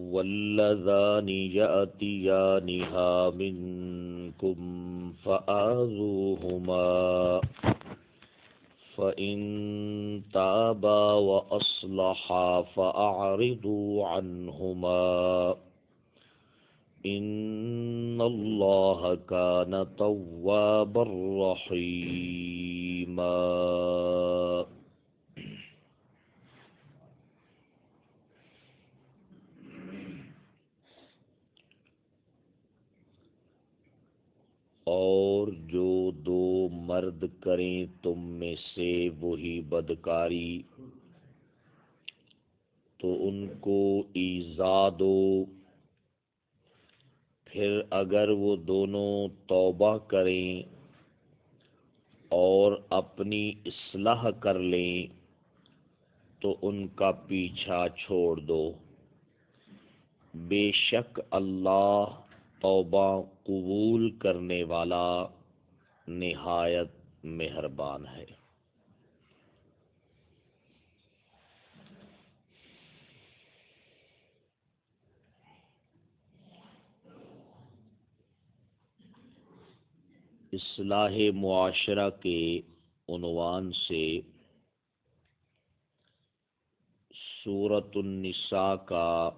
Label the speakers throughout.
Speaker 1: واللذان يأتيانها منكم فآذوهما فإن تابا وأصلحا فأعرضوا عنهما إن الله كان توابا رحيما۔ اور جو دو مرد کریں تم میں سے وہی بدکاری تو ان کو ایذا دو، پھر اگر وہ دونوں توبہ کریں اور اپنی اصلاح کر لیں تو ان کا پیچھا چھوڑ دو، بے شک اللہ توبہ قبول کرنے والا نہایت مہربان ہے۔ اصلاح معاشرہ کے عنوان سے سورۃ النساء کا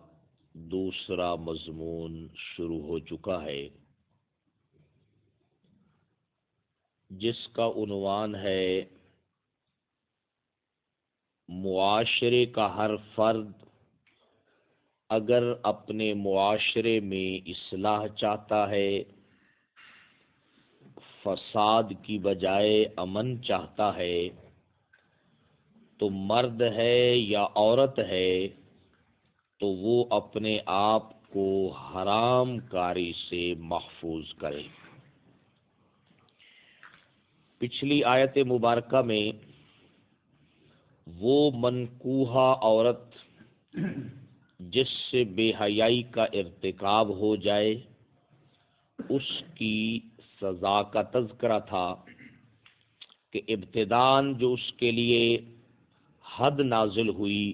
Speaker 1: دوسرا مضمون شروع ہو چکا ہے، جس کا عنوان ہے معاشرے کا ہر فرد اگر اپنے معاشرے میں اصلاح چاہتا ہے، فساد کی بجائے امن چاہتا ہے، تو مرد ہے یا عورت ہے تو وہ اپنے آپ کو حرام کاری سے محفوظ کرے۔ پچھلی آیت مبارکہ میں وہ منکوحہ عورت جس سے بے حیائی کا ارتکاب ہو جائے اس کی سزا کا تذکرہ تھا کہ ابتداً جو اس کے لیے حد نازل ہوئی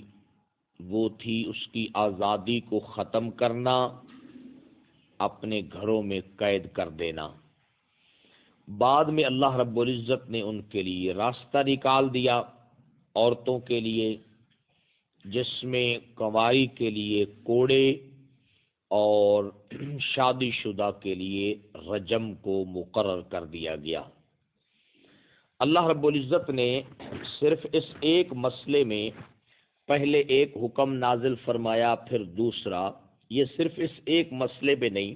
Speaker 1: وہ تھی اس کی آزادی کو ختم کرنا، اپنے گھروں میں قید کر دینا۔ بعد میں اللہ رب العزت نے ان کے لیے راستہ نکال دیا عورتوں کے لیے، جس میں کنواری کے لیے کوڑے اور شادی شدہ کے لیے رجم کو مقرر کر دیا گیا۔ اللہ رب العزت نے صرف اس ایک مسئلے میں پہلے ایک حکم نازل فرمایا پھر دوسرا، یہ صرف اس ایک مسئلے میں نہیں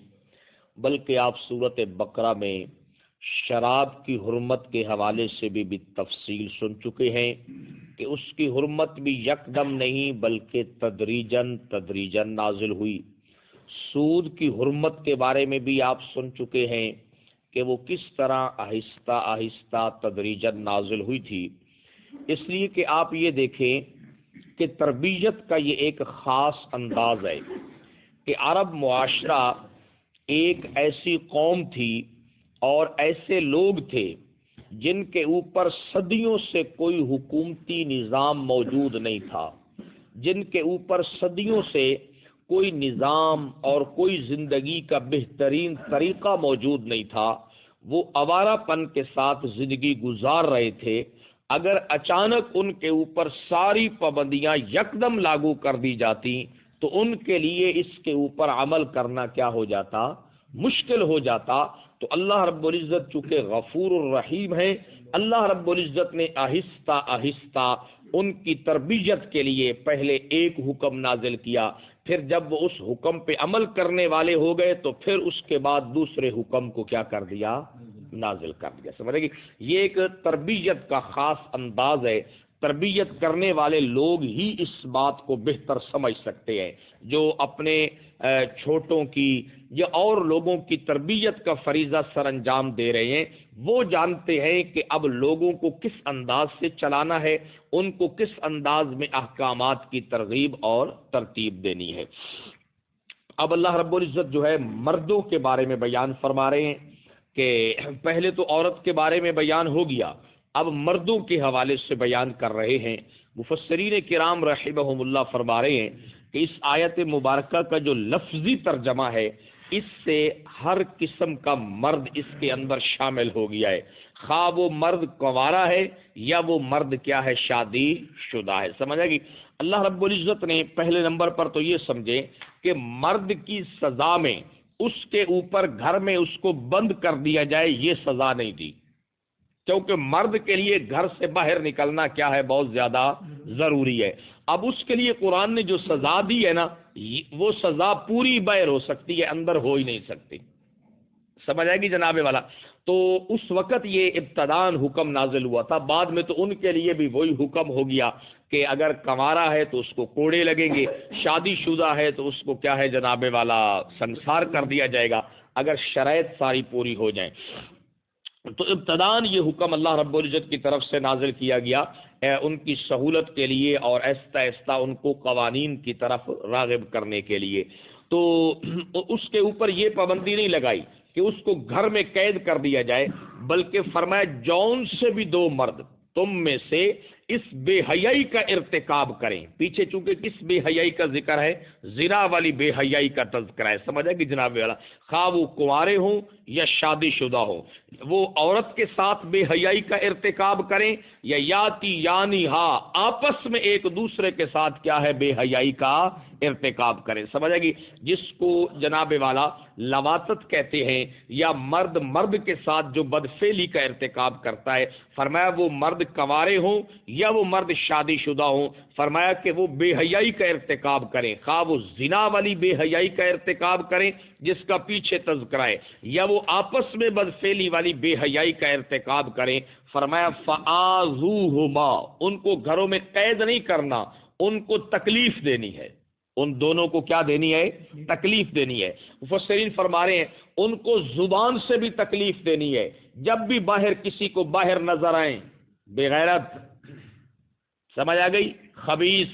Speaker 1: بلکہ آپ سورۃ بقرہ میں شراب کی حرمت کے حوالے سے بھی تفصیل سن چکے ہیں کہ اس کی حرمت بھی یکدم نہیں بلکہ تدریجاً نازل ہوئی۔ سود کی حرمت کے بارے میں بھی آپ سن چکے ہیں کہ وہ کس طرح آہستہ آہستہ تدریجاً نازل ہوئی تھی۔ اس لیے کہ آپ یہ دیکھیں کہ تربیت کا یہ ایک خاص انداز ہے کہ عرب معاشرہ ایک ایسی قوم تھی اور ایسے لوگ تھے جن کے اوپر صدیوں سے کوئی حکومتی نظام موجود نہیں تھا، جن کے اوپر صدیوں سے کوئی نظام اور کوئی زندگی کا بہترین طریقہ موجود نہیں تھا، وہ آوارہ پن کے ساتھ زندگی گزار رہے تھے۔ اگر اچانک ان کے اوپر ساری پابندیاں یکدم لاگو کر دی جاتی تو ان کے لیے اس کے اوپر عمل کرنا کیا ہو جاتا؟ مشکل ہو جاتا۔ تو اللہ رب العزت چونکہ غفور الرحیم ہے، اللہ رب العزت نے آہستہ آہستہ ان کی تربیت کے لیے پہلے ایک حکم نازل کیا، پھر جب وہ اس حکم پہ عمل کرنے والے ہو گئے تو پھر اس کے بعد دوسرے حکم کو کیا کر دیا؟ نازل کر دیا۔ سمجھے گی؟ یہ ایک تربیت کا خاص انداز ہے۔ تربیت کرنے والے لوگ ہی اس بات کو بہتر سمجھ سکتے ہیں، جو اپنے چھوٹوں کی یا اور لوگوں کی تربیت کا فریضہ سر انجام دے رہے ہیں، وہ جانتے ہیں کہ اب لوگوں کو کس انداز سے چلانا ہے، ان کو کس انداز میں احکامات کی ترغیب اور ترتیب دینی ہے۔ اب اللہ رب العزت جو ہے مردوں کے بارے میں بیان فرما رہے ہیں کہ پہلے تو عورت کے بارے میں بیان ہو گیا، اب مردوں کے حوالے سے بیان کر رہے ہیں۔ مفسرین کرام رحمہم اللہ فرما رہے ہیں کہ اس آیت مبارکہ کا جو لفظی ترجمہ ہے، اس سے ہر قسم کا مرد اس کے اندر شامل ہو گیا ہے، خواہ وہ مرد کنوارا ہے یا وہ مرد کیا ہے، شادی شدہ ہے۔ سمجھا گی؟ اللہ رب العزت نے پہلے نمبر پر تو یہ سمجھے کہ مرد کی سزا میں اس کے اوپر گھر میں اس کو بند کر دیا جائے، یہ سزا نہیں دی، کیونکہ مرد کے لیے گھر سے باہر نکلنا کیا ہے، بہت زیادہ ضروری ہے۔ اب اس کے لیے قرآن نے جو سزا دی ہے نا، وہ سزا پوری باہر ہو سکتی ہے، اندر ہو ہی نہیں سکتی۔ سمجھ آئے گی جناب والا؟ تو اس وقت یہ ابتداً حکم نازل ہوا تھا، بعد میں تو ان کے لیے بھی وہی حکم ہو گیا کہ اگر کنوارا ہے تو اس کو کوڑے لگیں گے، شادی شدہ ہے تو اس کو کیا ہے جناب والا، سنسار کر دیا جائے گا، اگر شرائط ساری پوری ہو جائیں۔ تو ابتداً یہ حکم اللہ رب العزت کی طرف سے نازل کیا گیا ان کی سہولت کے لیے اور آہستہ آہستہ ان کو قوانین کی طرف راغب کرنے کے لیے۔ تو اس کے اوپر یہ پابندی نہیں لگائی کہ اس کو گھر میں قید کر دیا جائے، بلکہ فرمایا جون سے بھی دو مرد تم میں سے اس بے حیائی کا ارتکاب کریں۔ پیچھے چونکہ کس بے حیائی کا ذکر ہے، زنا والی بے حیائی کا تذکرہ ہے، سمجھا کہ جناب والا، خواہ وہ کنوارے ہوں یا شادی شدہ ہوں، وہ عورت کے ساتھ بے حیائی کا ارتکاب کریں یا یاتی یعنی ہاں آپس میں ایک دوسرے کے ساتھ کیا ہے، بے حیائی کا ارتکاب کریں۔ سمجھا گی؟ جس کو جناب والا لواطت کہتے ہیں، یا مرد مرد کے ساتھ جو بدفعلی کا ارتکاب کرتا ہے، فرمایا وہ مرد کنوارے ہوں یا وہ مرد شادی شدہ ہوں، فرمایا کہ وہ بے حیائی کا ارتکاب کریں، خواہ وہ زنا والی بے حیائی کا ارتکاب کریں جس کا پیچھے تذکرہ ہے، یا وہ آپس میں بدفعلی والی بے حیائی کا ارتکاب کریں، فرمایا فآذوہما، ان کو گھروں میں قید نہیں کرنا، ان کو تکلیف دینی ہے، ان دونوں کو کیا دینی ہے، تکلیف دینی ہے۔ مفسرین فرما رہے ہیں ان کو زبان سے بھی تکلیف دینی ہے، جب بھی باہر کسی کو باہر نظر آئیں بے غیرت، سمجھ آ گئی، خبیث،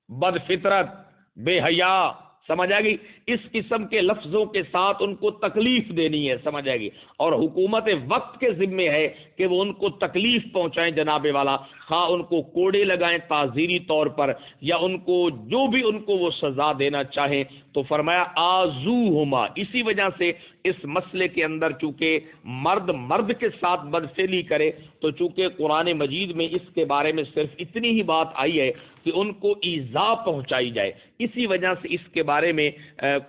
Speaker 1: بد فطرت، بے حیا، سمجھ آ گئی، اس قسم کے لفظوں کے ساتھ ان کو تکلیف دینی ہے، سمجھ آئے گی، اور حکومت وقت کے ذمے ہے کہ وہ ان کو تکلیف پہنچائیں جناب والا، خواہ ان کو کوڑے لگائیں تعزیری طور پر، یا ان کو جو بھی ان کو وہ سزا دینا چاہیں، تو فرمایا آذوہما۔ اسی وجہ سے اس مسئلے کے اندر چونکہ مرد مرد کے ساتھ بدفعلی کرے، تو چونکہ قرآن مجید میں اس کے بارے میں صرف اتنی ہی بات آئی ہے کہ ان کو ایذا پہنچائی جائے، اسی وجہ سے اس کے بارے میں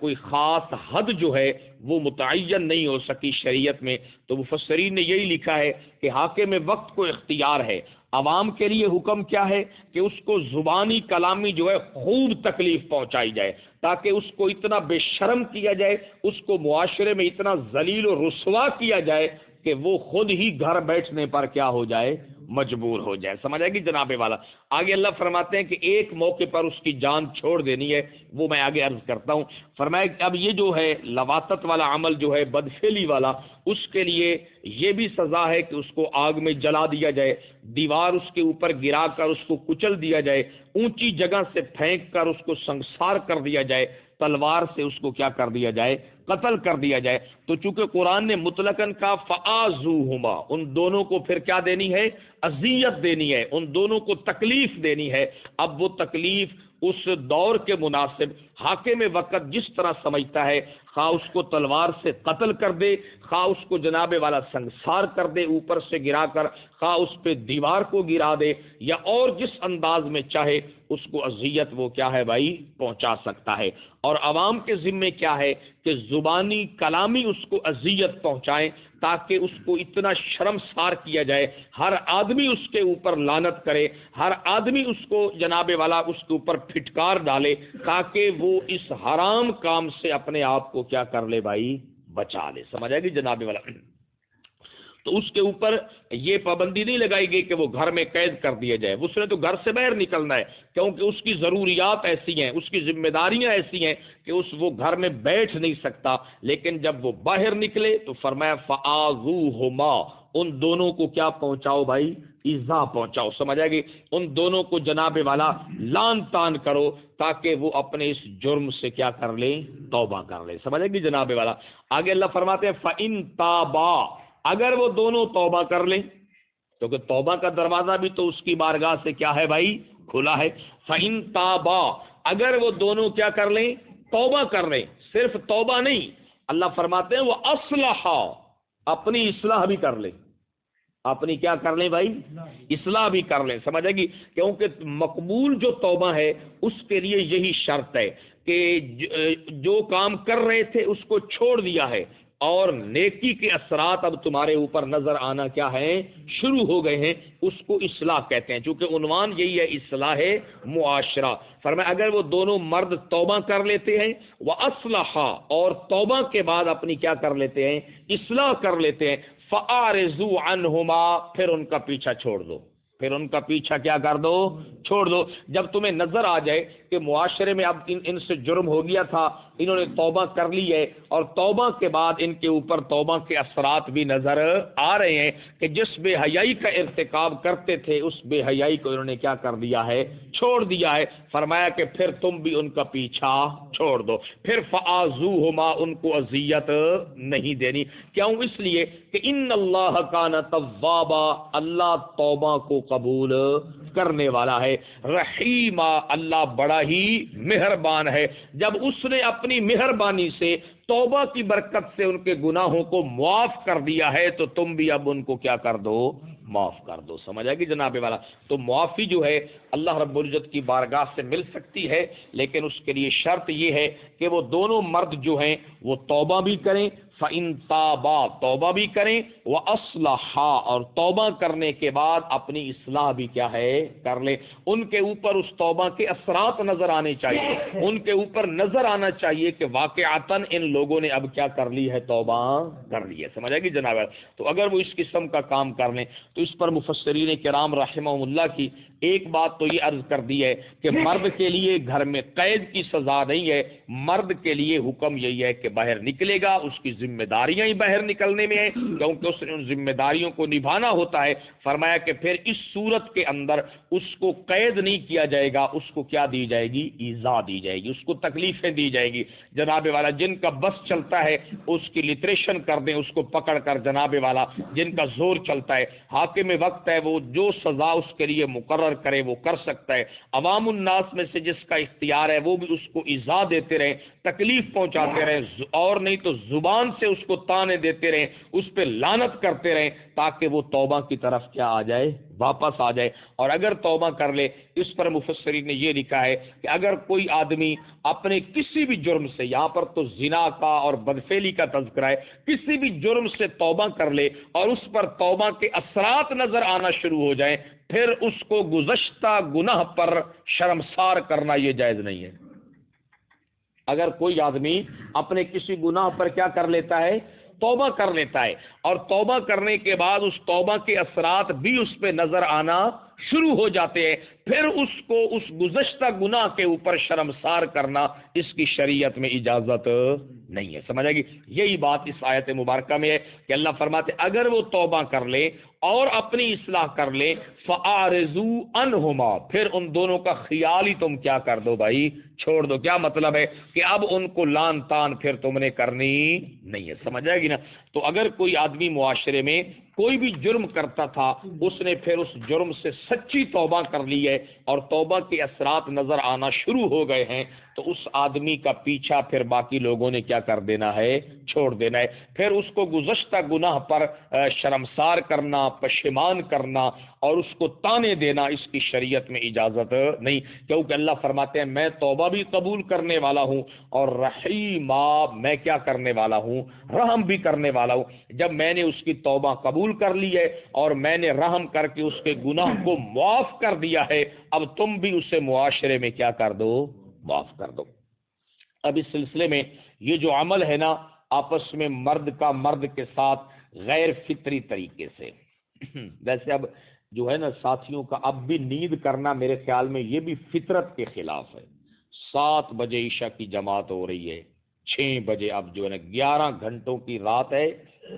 Speaker 1: کوئی خاص حد جو ہے وہ متعین نہیں ہو سکی شریعت میں۔ تو مفسرین نے یہی لکھا ہے کہ حاکم وقت کو اختیار ہے، عوام کے لیے حکم کیا ہے کہ اس کو زبانی کلامی جو ہے خوب تکلیف پہنچائی جائے، تاکہ اس کو اتنا بے شرم کیا جائے، اس کو معاشرے میں اتنا ذلیل و رسوا کیا جائے کہ وہ خود ہی گھر بیٹھنے پر کیا ہو جائے، مجبور ہو جائے۔ سمجھ آئے گی جناب والا؟ آگے اللہ فرماتے ہیں کہ ایک موقع پر اس کی جان چھوڑ دینی ہے، وہ میں آگے عرض کرتا ہوں۔ فرمایا کہ اب یہ جو ہے لواطت والا عمل جو ہے، بدفعلی والا، اس کے لیے یہ بھی سزا ہے کہ اس کو آگ میں جلا دیا جائے، دیوار اس کے اوپر گرا کر اس کو کچل دیا جائے، اونچی جگہ سے پھینک کر اس کو سنسار کر دیا جائے، تلوار سے اس کو کیا کر دیا جائے، قتل کر دیا جائے۔ تو چونکہ قرآن نے مطلقاً کہا فآذوہما، ان دونوں کو پھر کیا دینی ہے، اذیت دینی ہے، ان دونوں کو تکلیف دینی ہے۔ اب وہ تکلیف اس دور کے مناسب حاکم وقت جس طرح سمجھتا ہے، خواہ اس کو تلوار سے قتل کر دے، خواہ اس کو جناب والا سنسار کر دے اوپر سے گرا کر، خواہ اس پہ دیوار کو گرا دے، یا اور جس انداز میں چاہے اس کو اذیت وہ کیا ہے بھائی، پہنچا سکتا ہے۔ اور عوام کے ذمے کیا ہے کہ زبانی کلامی اس کو اذیت پہنچائیں، تاکہ اس کو اتنا شرمسار کیا جائے، ہر آدمی اس کے اوپر لعنت کرے، ہر آدمی اس کو جناب والا اس کے اوپر پھٹکار ڈالے، تاکہ وہ اس حرام کام سے اپنے آپ کو کیا کر لے بھائی، بچا لے۔ سمجھ آئے گی جناب والا؟ تو اس کے اوپر یہ پابندی نہیں لگائی گئی کہ وہ گھر میں قید کر دیا جائے، اس نے تو گھر سے باہر نکلنا ہے، کیونکہ اس کی ضروریات ایسی ہیں، اس کی ذمہ داریاں ایسی ہیں کہ وہ گھر میں بیٹھ نہیں سکتا۔ لیکن جب وہ باہر نکلے تو فرمایا فآذوہما، ان دونوں کو کیا پہنچاؤ بھائی، ایذا پہنچاؤ۔ سمجھ آئے گی؟ ان دونوں کو جناب والا لان تان کرو، تاکہ وہ اپنے اس جرم سے کیا کر لیں، توبہ کر لیں۔ سمجھ آئے گی جناب والا؟ آگے اللہ فرماتے ہیں فَإِن تَابَا، اگر وہ دونوں توبہ کر لیں، کیونکہ توبہ کا دروازہ بھی تو اس کی بارگاہ سے کیا ہے بھائی؟ کھلا ہے. فَإِن تَابَا، اگر وہ دونوں کیا کر لیں؟ توبہ کر لیں. صرف توبہ نہیں، اللہ فرماتے ہیں وہ اصلحا، اپنی اصلاح بھی کر لیں. اپنی کیا کر لیں بھائی؟ اصلاح بھی کر لیں. سمجھے گی؟ کیونکہ مقبول جو توبہ ہے اس کے لیے یہی شرط ہے کہ جو کام کر رہے تھے اس کو چھوڑ دیا ہے، اور نیکی کے اثرات اب تمہارے اوپر نظر آنا کیا ہے؟ شروع ہو گئے ہیں. اس کو اصلاح کہتے ہیں، چونکہ عنوان یہی ہے اصلاح معاشرہ. فرمایا اگر وہ دونوں مرد توبہ کر لیتے ہیں، وَأَصْلَحَا، اور توبہ کے بعد اپنی کیا کر لیتے ہیں؟ اصلاح کر لیتے ہیں. فَأَعْرِضُوا عَنْهُمَا، پھر ان کا پیچھا چھوڑ دو. پھر ان کا پیچھا کیا کر دو؟ چھوڑ دو. جب تمہیں نظر آ جائے کہ معاشرے میں اب ان سے جرم ہو گیا تھا، انہوں نے توبہ کر لی ہے، اور توبہ کے بعد ان کے اوپر توبہ کے اثرات بھی نظر آ رہے ہیں کہ جس بے حیائی کا ارتکاب کرتے تھے اس بے حیائی کو انہوں نے کیا کر دیا ہے؟ چھوڑ دیا ہے. فرمایا کہ پھر تم بھی ان کا پیچھا چھوڑ دو. پھر فآذوہما، ان کو اذیت نہیں دینی. کیوں؟ اس لیے کہ ان اللہ کان توابا، اللہ توبہ کو قبول کرنے والا ہے. رحیمہ، اللہ بڑا ہی مہربان ہے. جب اس نے اپنی مہربانی سے توبہ کی برکت سے ان کے گناہوں کو معاف کر دیا ہے تو تم بھی اب ان کو کیا کر دو؟ معاف کر دو. سمجھ آئے گی جناب والا؟ تو معافی جو ہے اللہ رب العزت کی بارگاہ سے مل سکتی ہے، لیکن اس کے لیے شرط یہ ہے کہ وہ دونوں مرد جو ہیں وہ توبہ بھی کریں. فَإِن تَابَا، توبہ بھی کریں. وَأَصْلَحَا، اور توبہ کرنے کے بعد اپنی اصلاح بھی کیا ہے؟ کر لیں. ان کے اوپر اس توبہ کے اثرات نظر آنے چاہیے. ان کے اوپر نظر آنا چاہیے کہ واقعتاً ان لوگوں نے اب کیا کر لی ہے؟ توبہ کر لی ہے. سمجھ آئے گی جناب؟ تو اگر وہ اس قسم کا کام کر لیں تو اس پر مفسرین کرام رحمہ اللہ کی ایک بات تو یہ عرض کر دی ہے کہ مرد کے لیے گھر میں قید کی سزا نہیں ہے. مرد کے لیے حکم یہی ہے کہ باہر نکلے گا، اس کی ذمہ داریاں ہی باہر نکلنے میں ہیں، کیونکہ اس نے ان ذمہ داریوں کو نبھانا ہوتا ہے. فرمایا کہ پھر اس صورت کے اندر اس کو قید نہیں کیا جائے گا، اس کو کیا دی جائے گی؟ ایذا دی جائے گی، اس کو تکلیفیں دی جائے گی. جناب والا جن کا بس چلتا ہے اس کی لٹریشن کر دیں، اس کو پکڑ کر. جناب والا جن کا زور چلتا ہے، حاکم وقت ہے، وہ جو سزا اس کے لیے مقرر کرے وہ کر سکتا ہے. عوام الناس میں سے جس کا اختیار ہے وہ بھی اس کو ایذا دیتے رہیں، تکلیف پہنچاتے رہیں، اور نہیں تو زبان سے اس کو تانے دیتے رہیں، اس پہ لعنت کرتے رہیں، تاکہ وہ توبہ کی طرف کیا آ جائے؟ واپس آ جائے. اور اگر توبہ کر لے، اس پر مفسرین نے یہ لکھا ہے کہ اگر کوئی آدمی اپنے کسی بھی جرم سے، یہاں پر تو زنا کا اور بدفعلی کا تذکرہ ہے، کسی بھی جرم سے توبہ کر لے اور اس پر توبہ کے اثرات نظر آنا شروع ہو جائیں، پھر اس کو گزشتہ گناہ پر شرمسار کرنا یہ جائز نہیں ہے. اگر کوئی آدمی اپنے کسی گناہ پر کیا کر لیتا ہے؟ توبہ کر لیتا ہے، اور توبہ کرنے کے بعد اس توبہ کے اثرات بھی اس پہ نظر آنا شروع ہو جاتے ہیں، پھر اس کو اس گزشتہ گناہ کے اوپر شرمسار کرنا اس کی شریعت میں اجازت نہیں ہے. سمجھ آئے گی؟ یہی بات اس آیت مبارکہ میں ہے کہ اللہ فرماتے اگر وہ توبہ کر لے اور اپنی اصلاح کر لے، فَأَعْرِضُوا عَنْهُمَا، پھر ان دونوں کا خیال ہی تم کیا کر دو بھائی؟ چھوڑ دو. کیا مطلب ہے؟ کہ اب ان کو لان تان پھر تم نے کرنی نہیں ہے. سمجھ آئے گی نا؟ تو اگر کوئی آدمی معاشرے میں کوئی بھی جرم کرتا تھا، اس نے پھر اس جرم سے سچی توبہ کر لی ہے اور توبہ کے اثرات نظر آنا شروع ہو گئے ہیں، تو اس آدمی کا پیچھا پھر باقی لوگوں نے کیا کر دینا ہے؟ چھوڑ دینا ہے. پھر اس کو گزشتہ گناہ پر شرمسار کرنا، پشیمان کرنا اور اس کو تانے دینا اس کی شریعت میں اجازت نہیں، کیونکہ اللہ فرماتے ہیں میں توبہ بھی قبول کرنے والا ہوں اور رحیمہ، میں کیا کرنے والا ہوں؟ رحم بھی کرنے والا ہوں. جب میں نے اس کی توبہ قبول کر لی ہے اور میں نے رحم کر کے اس کے گناہ کو معاف کر دیا ہے، اب تم بھی اسے معاشرے میں کیا کر دو؟ معاف کر دو. اب اس سلسلے میں یہ جو عمل ہے نا آپس میں مرد کا مرد کے ساتھ غیر فطری طریقے سے، ویسے اب جو ہے نا ساتھیوں کا اب بھی نیند کرنا میرے خیال میں یہ بھی فطرت کے خلاف ہے. 7 بجے عشاء کی جماعت ہو رہی ہے، 6 بجے اب جو ہے نا 11 گھنٹوں کی رات ہے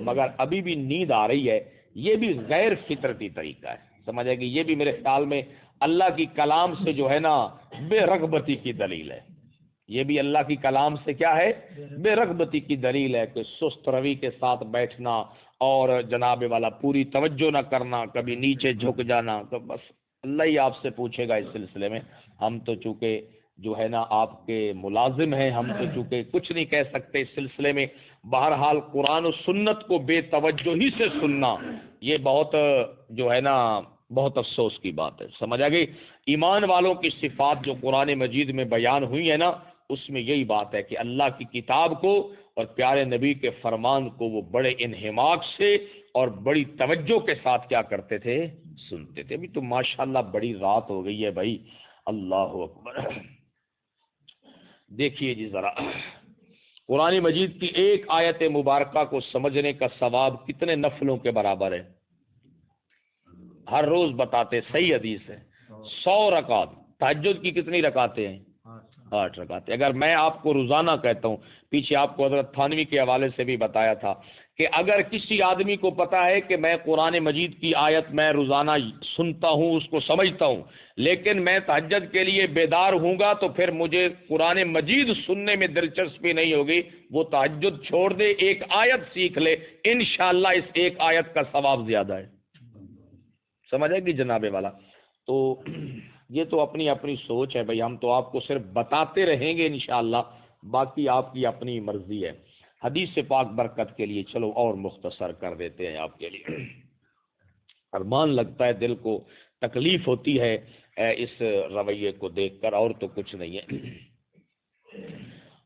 Speaker 1: مگر ابھی بھی نیند آ رہی ہے، یہ بھی غیر فطرتی طریقہ ہے. سمجھ آئے گی؟ یہ بھی میرے خیال میں اللہ کی کلام سے جو ہے نا بے رغبتی کی دلیل ہے. یہ بھی اللہ کی کلام سے کیا ہے؟ بے رغبتی کی دلیل ہے کہ سست روی کے ساتھ بیٹھنا اور جناب والا پوری توجہ نہ کرنا، کبھی نیچے جھک جانا، تو بس اللہ ہی آپ سے پوچھے گا اس سلسلے میں. ہم تو چونکہ جو ہے نا آپ کے ملازم ہیں، ہم تو چونکہ کچھ نہیں کہہ سکتے اس سلسلے میں. بہرحال قرآن و سنت کو بے توجہی سے سننا یہ بہت جو ہے نا بہت افسوس کی بات ہے. سمجھ آ گئی؟ ایمان والوں کی صفات جو قرآن مجید میں بیان ہوئی ہے نا، اس میں یہی بات ہے کہ اللہ کی کتاب کو اور پیارے نبی کے فرمان کو وہ بڑے انہماک سے اور بڑی توجہ کے ساتھ کیا کرتے تھے؟ سنتے تھے. ابھی تو ماشاءاللہ بڑی رات ہو گئی ہے بھائی. اللہ اکبر. دیکھیے جی ذرا قرآن مجید کی ایک آیت مبارکہ کو سمجھنے کا ثواب کتنے نفلوں کے برابر ہے؟ ہر روز بتاتے، صحیح حدیث ہے. 100 رکعت. تہجد کی کتنی رکعتیں ہیں؟ 8 رکعتیں. اگر میں آپ کو روزانہ کہتا ہوں، پیچھے آپ کو حضرت تھانوی کے حوالے سے بھی بتایا تھا کہ اگر کسی آدمی کو پتا ہے کہ میں قرآن مجید کی آیت میں روزانہ سنتا ہوں، اس کو سمجھتا ہوں، لیکن میں تہجد کے لیے بیدار ہوں گا تو پھر مجھے قرآن مجید سننے میں دلچسپی نہیں ہوگی، وہ تہجد چھوڑ دے، ایک آیت سیکھ لے، انشاءاللہ اس ایک آیت کا ثواب زیادہ ہے. سمجھ آئے گی جناب والا؟ تو یہ تو اپنی اپنی سوچ ہے بھائی. ہم تو آپ کو صرف بتاتے رہیں گے انشاءاللہ، باقی آپ کی اپنی مرضی ہے. حدیث پاک برکت کے لیے چلو اور مختصر کر دیتے ہیں آپ کے لیے. ارمان لگتا ہے، دل کو تکلیف ہوتی ہے اس رویے کو دیکھ کر، اور تو کچھ نہیں ہے.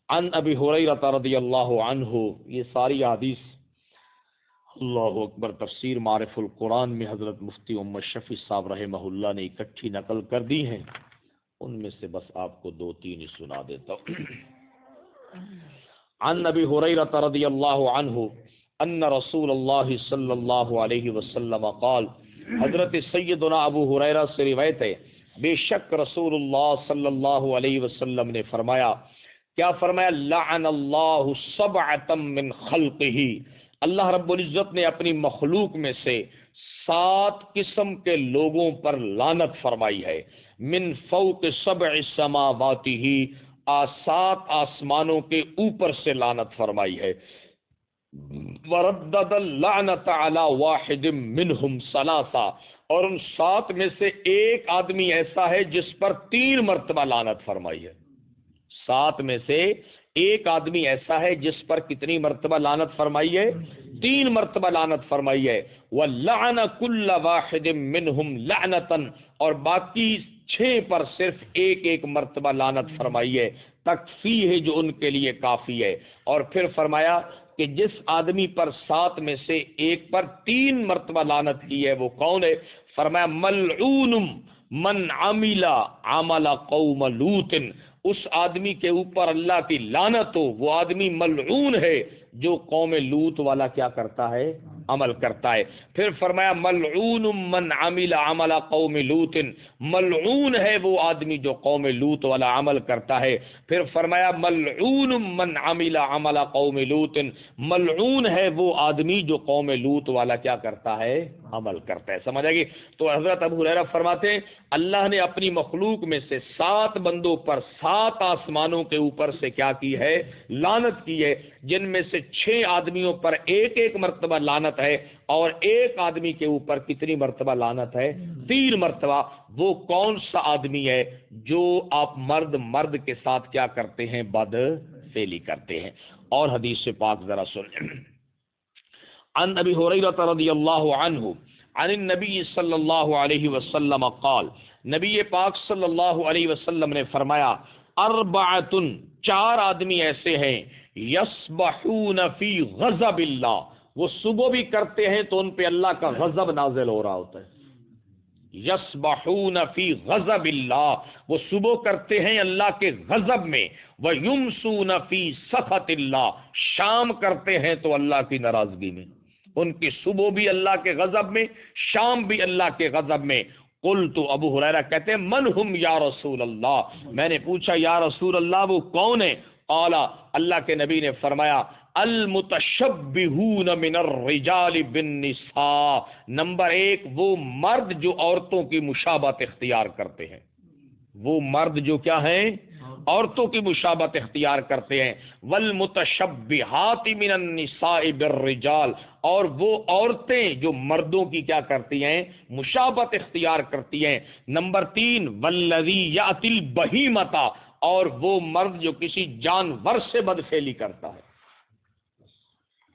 Speaker 1: عن ابی ہریرہ رضی اللہ عنہ، یہ ساری حدیث اللہ اکبر تفسیر معرف القرآن میں حضرت مفتی محمد شفیع صاحب رحمہ اللہ نے اکٹھی نقل کر دی ہیں. ان میں سے بس آپ کو 2-3 ہی سنا دیتا ہوں. عن ابی ہریرہ رضی اللہ عنہ ان رسول اللہ صلی اللہ علیہ وسلم قال، حضرت سیدنا ابو ہریرہ سے روایت ہے، بے شک رسول اللہ صلی اللہ علیہ وسلم نے فرمایا. کیا فرمایا؟ لعن اللہ سبعۃ من خلقہ، اللہ رب العزت نے اپنی مخلوق میں سے 7 قسم کے لوگوں پر لعنت فرمائی ہے. من فوق 7 سماواتہ، 7 آسمانوں کے اوپر سے لعنت فرمائی ہے. وردد اللعنت علی واحد منہم 3، اور ان 7 میں سے ایک آدمی ایسا ہے جس پر 3 مرتبہ لعنت فرمائی ہے. 7 میں سے ایک آدمی ایسا ہے جس پر کتنی مرتبہ لعنت فرمائی ہے؟ 3 مرتبہ لعنت فرمائی ہے. وَلَعَنَ كُلَّ وَاحِدٍ مِّنْهُمْ لَعْنَةً، اور باقی 6 پر صرف ایک مرتبہ لعنت فرمائی ہے. تکفی ہے جو ان کے لیے کافی ہے. اور پھر فرمایا کہ جس آدمی پر 7 میں سے ایک پر 3 مرتبہ لعنت کی ہے وہ کون ہے؟ فرمایا ملعون من عمل عمل قوم لوط، اس آدمی کے اوپر اللہ کی لعنت ہو، وہ آدمی ملعون ہے جو قوم لوط والا کیا کرتا ہے؟ عمل کرتا ہے. پھر فرمایا ملعون من عمل عمل قوم لوط، ملعون ہے وہ آدمی جو قوم لوط والا عمل کرتا ہے. پھر فرمایا ملعون من عمل عمل قوم لوط، ملعون ہے وہ آدمی جو قوم لوط والا کیا کرتا ہے؟ عمل کرتا ہے. سمجھ آئے گی؟ تو حضرت ابو ہریرہ فرماتے ہیں اللہ نے اپنی مخلوق میں سے 7 بندوں پر 7 آسمانوں کے اوپر سے کیا کی ہے؟ لعنت کی ہے، جن میں سے 6 آدمیوں پر ایک مرتبہ لعنت ہے، اور ایک آدمی کے اوپر کتنی مرتبہ لعنت ہے؟ 3 مرتبہ. وہ کون سا آدمی ہے جو آپ مرد کے ساتھ کیا کرتے ہیں؟ بد فعلی کرتے ہیں. اور حدیث پاک ذرا سنیں. عن ابی ہریرہ رضی اللہ عنہ عن النبی صلی اللہ علیہ وسلم قال، نبی پاک صلی اللہ علیہ وسلم نے فرمایا 4 4 آدمی ایسے ہیں یسبحون فی غضب اللہ، وہ صبح بھی کرتے ہیں تو ان پہ اللہ کا غضب نازل ہو رہا ہوتا ہے. یسبحون فی غضب اللہ، وہ صبح کرتے ہیں اللہ کے غضب میں. ویمسون فی سخط اللہ، شام کرتے ہیں تو اللہ کی ناراضگی میں. ان کی صبح بھی اللہ کے غضب میں، شام بھی اللہ کے غضب میں. قلت، ابو ہریرہ کہتے ہیں من ہم یا رسول اللہ، میں نے پوچھا یا رسول اللہ وہ کون ہے؟ قال، اللہ کے نبی نے فرمایا المتشبہون من الرجال بالنساء، نمبر 1 وہ مرد جو عورتوں کی مشابہت اختیار کرتے ہیں. وہ مرد جو کیا ہیں؟ عورتوں کی مشابہت اختیار کرتے ہیں، والمتشبہات من النساء بالرجال، اور وہ عورتیں جو مردوں کی کیا کرتی ہیں، مشابہت اختیار کرتی ہیں۔ نمبر 3، والذی یاتی البہیمۃ، اور وہ مرد جو کسی جانور سے بدفعلی کرتا ہے۔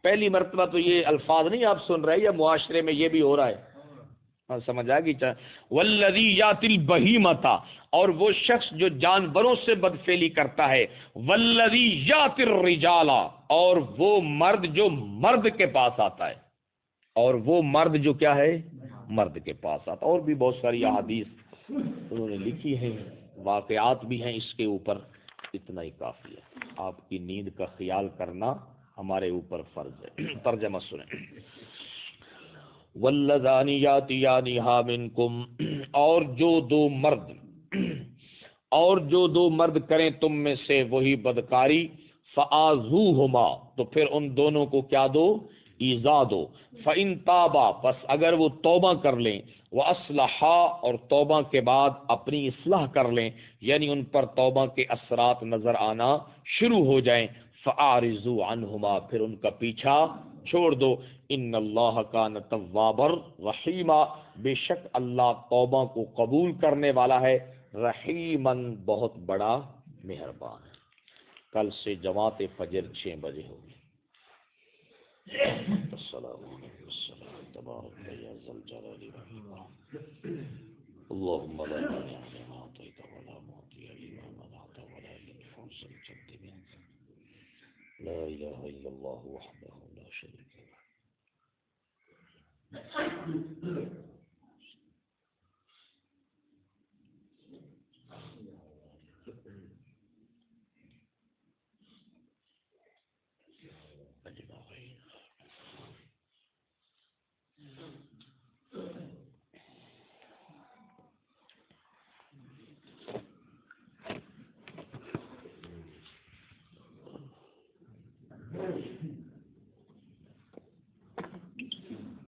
Speaker 1: پہلی مرتبہ تو یہ الفاظ نہیں آپ سن رہے، یا معاشرے میں یہ بھی ہو رہا ہے، ہاں سمجھ آ گئی۔ والذی یاتی البہیمۃ، اور وہ شخص جو جانوروں سے بدفعلی کرتا ہے، والذی یاتی الرجال، اور وہ مرد جو مرد کے پاس آتا ہے، اور وہ مرد جو کیا ہے، مرد کے پاس آتا۔ اور بھی بہت ساری احادیث انہوں نے لکھی ہیں، واقعات بھی ہیں اس کے اوپر، اتنا ہی کافی ہے۔ آپ کی نیند کا خیال کرنا ہمارے اوپر فرض ہے۔ ترجمہ سنیں۔ واللذان یاتیانہا منکم، اور جو دو مرد کریں تم میں سے وہی بدکاری، فآذوہما، تو پھر ان دونوں کو کیا دو، ایذا دو۔ فإن تابا، پس اگر وہ توبہ کر لیں، وَأَصْلَحَا، اور توبہ کے بعد اپنی اصلاح کر لیں، یعنی ان پر توبہ کے اثرات نظر آنا شروع ہو جائیں، فَأَعْرِضُوا عَنْهُمَا، پھر ان کا پیچھا چھوڑ دو۔ ان اللہ کان توابا رحیما، بے شک اللہ توبہ کو قبول کرنے والا ہے، رحیمن، بہت بڑا مہربان ہے۔ کل سے جماعت فجر 6 بجے ہوگی۔ السلام علیکم، السلام تبارک یا ذی الجلال والاکرام۔ اللهم لا مانع لما اعطيت ولا معطي لما منعت ولا ينفع ذا الجد منك، لا اله الا الله وحده لا شريك له۔